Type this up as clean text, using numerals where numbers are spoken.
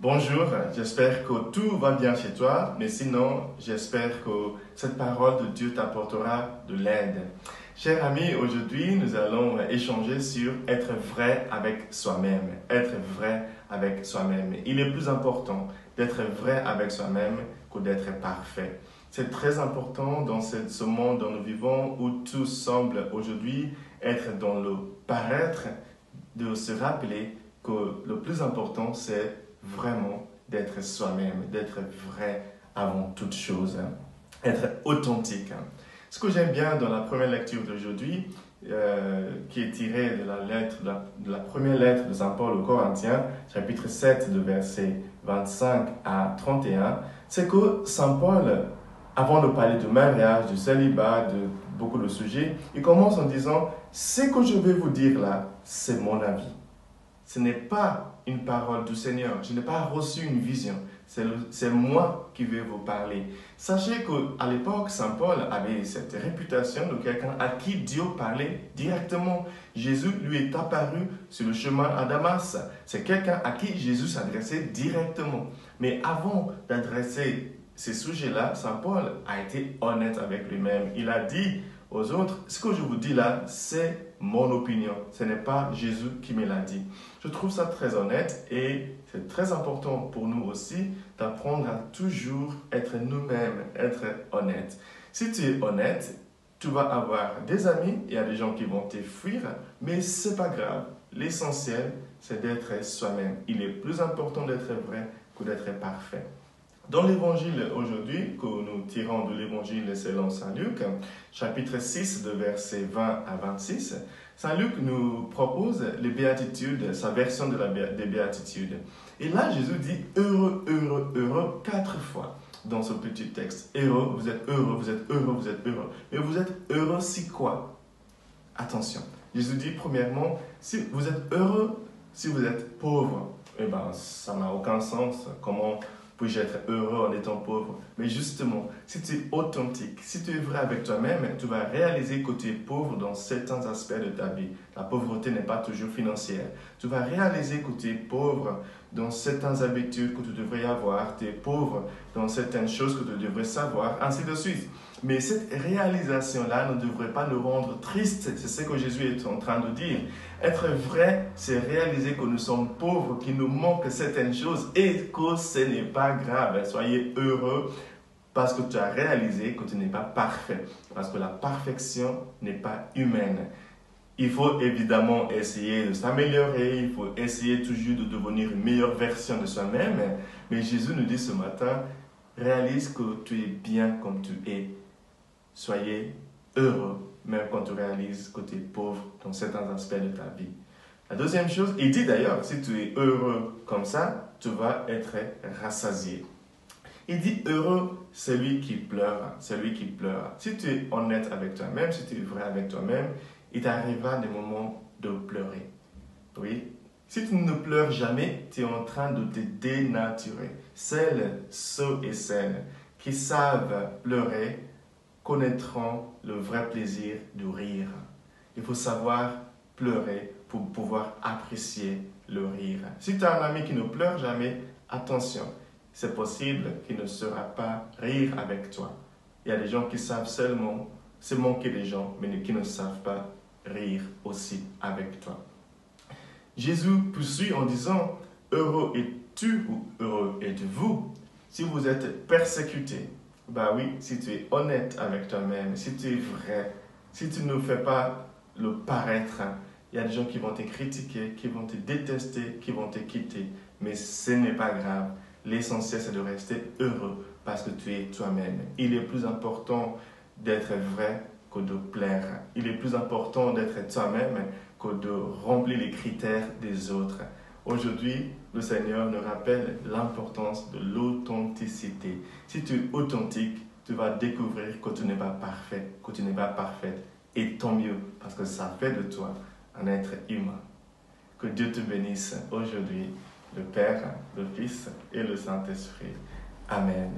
Bonjour, j'espère que tout va bien chez toi, mais sinon, j'espère que cette parole de Dieu t'apportera de l'aide. Chers amis, aujourd'hui, nous allons échanger sur être vrai avec soi-même. Être vrai avec soi-même. Il est plus important d'être vrai avec soi-même que d'être parfait. C'est très important dans ce monde dont nous vivons où tout semble aujourd'hui être dans le paraître, de se rappeler que le plus important, c'est vraiment d'être soi-même, d'être vrai avant toute chose, être authentique. Ce que j'aime bien dans la première lecture d'aujourd'hui, qui est tirée de la première lettre de Saint Paul aux Corinthiens, chapitre 7, de versets 25 à 31, c'est que Saint Paul, avant de parler de mariage, de célibat, de beaucoup de sujets, il commence en disant « Ce que je vais vous dire là, c'est mon avis. Ce n'est pas une parole du Seigneur. Je n'ai pas reçu une vision. C'est moi qui vais vous parler. » Sachez qu'à l'époque, Saint Paul avait cette réputation de quelqu'un à qui Dieu parlait directement. Jésus lui est apparu sur le chemin à Damas. C'est quelqu'un à qui Jésus s'adressait directement. Mais avant d'adresser ces sujets-là, Saint Paul a été honnête avec lui-même. Il a dit aux autres, ce que je vous dis là, c'est mon opinion. Ce n'est pas Jésus qui me l'a dit. Je trouve ça très honnête et c'est très important pour nous aussi d'apprendre à toujours être nous-mêmes, être honnête. Si tu es honnête, tu vas avoir des amis, il y a des gens qui vont te fuir, mais ce n'est pas grave. L'essentiel, c'est d'être soi-même. Il est plus important d'être vrai que d'être parfait. Dans l'évangile aujourd'hui, que nous tirons de l'évangile selon Saint Luc, chapitre 6, de versets 20 à 26, Saint Luc nous propose les béatitudes, sa version des béatitudes. Et là, Jésus dit « heureux, heureux, heureux » 4 fois dans ce petit texte. Heureux, vous êtes heureux, vous êtes heureux, vous êtes heureux. Mais vous êtes heureux si quoi? Attention, Jésus dit premièrement, si vous êtes heureux, si vous êtes pauvre, eh bien, ça n'a aucun sens. Comment puis-je être heureux en étant pauvre? Mais justement, si tu es authentique, si tu es vrai avec toi-même, tu vas réaliser que tu es pauvre dans certains aspects de ta vie. La pauvreté n'est pas toujours financière. Tu vas réaliser que tu es pauvre dans certaines habitudes que tu devrais avoir. Tu es pauvre dans certaines choses que tu devrais savoir, ainsi de suite. Mais cette réalisation-là ne devrait pas nous rendre tristes. C'est ce que Jésus est en train de dire. Être vrai, c'est réaliser que nous sommes pauvres, qu'il nous manque certaines choses et que ce n'est pas grave. Soyez heureux parce que tu as réalisé que tu n'es pas parfait. Parce que la perfection n'est pas humaine. Il faut évidemment essayer de s'améliorer, il faut essayer toujours de devenir une meilleure version de soi-même. Mais Jésus nous dit ce matin, réalise que tu es bien comme tu es. Soyez heureux, même quand tu réalises que tu es pauvre dans certains aspects de ta vie. La deuxième chose, il dit d'ailleurs, si tu es heureux comme ça, tu vas être rassasié. Il dit heureux celui qui pleure, celui qui pleure. Si tu es honnête avec toi-même, si tu es vrai avec toi-même, il t'arrivera des moments de pleurer. Oui. Si tu ne pleures jamais, tu es en train de te dénaturer. Ceux et celles qui savent pleurer connaîtront le vrai plaisir de rire. Il faut savoir pleurer pour pouvoir apprécier le rire. Si tu as un ami qui ne pleure jamais, attention, c'est possible qu'il ne saura pas rire avec toi. Il y a des gens qui savent seulement se moquer des gens, mais qui ne savent pas rire aussi avec toi. Jésus poursuit en disant « Heureux es-tu ou heureux êtes-vous si vous êtes persécutés ?» Bah oui, si tu es honnête avec toi-même, si tu es vrai, si tu ne fais pas le paraître, il y a des gens qui vont te critiquer, qui vont te détester, qui vont te quitter. Mais ce n'est pas grave. L'essentiel, c'est de rester heureux parce que tu es toi-même. Il est plus important d'être vrai que de plaire. Il est plus important d'être toi-même que de remplir les critères des autres. Aujourd'hui, le Seigneur nous rappelle l'importance de l'authenticité. Si tu es authentique, tu vas découvrir que tu n'es pas parfait, que tu n'es pas parfaite. Et tant mieux, parce que ça fait de toi un être humain. Que Dieu te bénisse aujourd'hui, le Père, le Fils et le Saint-Esprit. Amen.